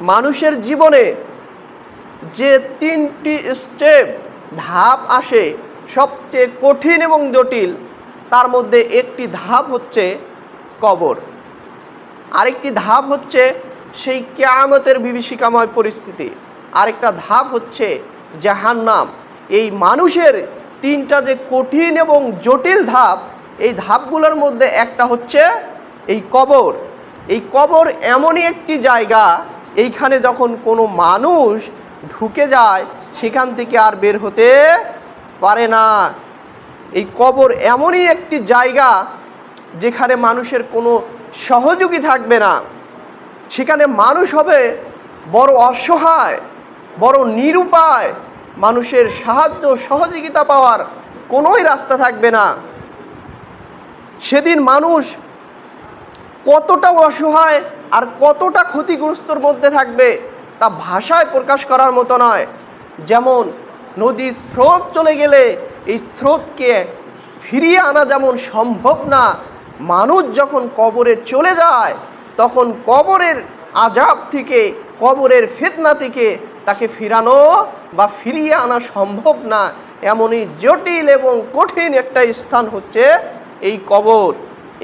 মানুষের জীবনে যে 3টি স্টেপ ধাপ আসে সবচেয়ে কঠিন এবং জটিল, তার মধ্যে একটি ধাপ হচ্ছে কবর, আরেকটি ধাপ হচ্ছে সেই কিয়ামতের বিভীষিকাময় পরিস্থিতি, আরেকটা ধাপ হচ্ছে জাহান্নাম। এই মানুষের 3টা যে কঠিন এবং জটিল ধাপ, এই ধাপগুলোর মধ্যে একটা হচ্ছে এই কবর। এই কবর এমনই একটি জায়গা, এইখানে যখন কোনো মানুষ ঢুকে যায় সেখান থেকে আর বের হতে পারে না। এই কবর এমনই একটি জায়গা যেখানে মানুষের কোনো সহযোগী থাকবে না। সেখানে মানুষ হবে বড় অসহায়, বড় নিরুপায়, মানুষের সাহায্য সহযোগিতা পাওয়ার কোনোই রাস্তা থাকবে না। সেদিন মানুষ কতটা অসহায় আর কতটা ক্ষতিগ্রস্তর মধ্যে থাকবে তা ভাষায় প্রকাশ করার মতো নয়। যেমন নদীর স্রোত চলে গেলে এই স্রোতকে ফিরিয়ে আনা যেমন সম্ভব না, মানুষ যখন কবরে চলে যায় তখন কবরের আযাব থেকে, কবরের ফিতনা থেকে তাকে ফিরানো বা ফিরিয়ে আনা সম্ভব না। এমনই জটিল এবং কঠিন একটা স্থান হচ্ছে এই কবর।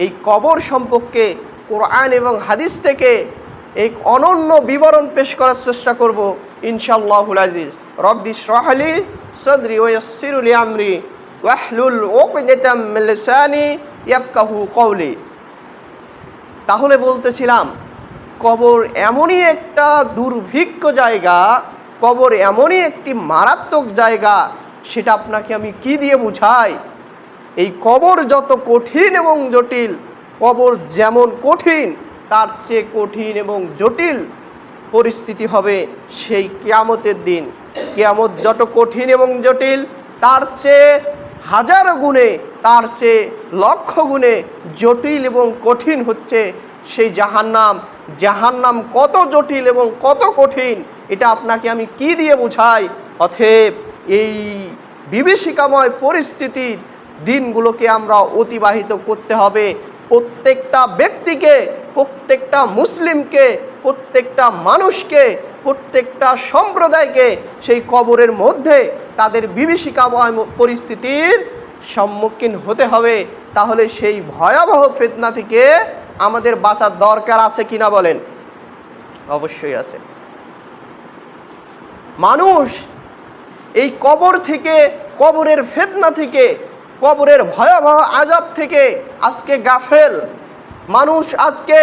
এই কবর সম্পর্কে কোরআন এবং হাদিস থেকে এক অনন্য বিবরণ পেশ করার চেষ্টা করব ইনশাআল্লাহুল আজিজ। রব্বি ইশরাহ লি সাদরি ওয়া ইয়াসসির লি আমরি ওয়াহলুল উকদাতাম মিন লিসানি ইয়াফকাহু কওলি। তাহলে বলতেছিলাম, কবর এমনই একটা দুর্ভিক্ষ জায়গা, কবর এমনই একটি মারাত্মক জায়গা, সেটা আপনাকে আমি কি দিয়ে বুঝাই। এই কবর যত কঠিন এবং জটিল, কবর যেমন কঠিন তার চেয়ে কঠিন এবং জটিল পরিস্থিতি হবে সেই কিয়ামতের দিন। কিয়ামত যত কঠিন এবং জটিল, তার চেয়ে হাজার গুণে, তার চেয়ে লক্ষ গুণে জটিল এবং কঠিন হচ্ছে সেই জাহান্নাম। জাহান্নাম কত জটিল এবং কত কঠিন, এটা আপনাকে আমি কি দিয়ে বুঝাই। অতএব এই বিভীষিকাময় পরিস্থিতির দিনগুলোকে আমরা অতিবাহিত করতে হবে। প্রত্যেকটা ব্যক্তিকে, প্রত্যেকটা মুসলিমকে, প্রত্যেকটা মানুষকে, প্রত্যেকটা সম্প্রদায়কে সেই কবরের মধ্যে তাদের বিভীষিকাময় পরিস্থিতির সম্মুখীন হতে হবে। তাহলে সেই ভয়াবহ ফিতনা থেকে আমাদের বাঁচার দরকার আছে কিনা বলেন? অবশ্যই আছে। মানুষ এই কবর থেকে, কবরের ফিতনা থেকে, কবরের ভয়াবহ আযাব থেকে আজকে গাফেল। মানুষ আজকে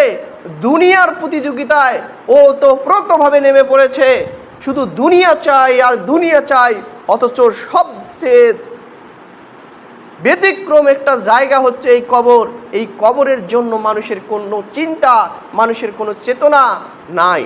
দুনিয়ার প্রতিযোগিতায় ওতপ্রোতভাবে নেমে পড়েছে। শুধু দুনিয়া চাই আর দুনিয়া চাই, অথচ সবচেয়ে ব্যতিক্রম একটা জায়গা হচ্ছে এই কবর। এই কবরের জন্য মানুষের কোনো চিন্তা, মানুষের কোনো চেতনা নাই।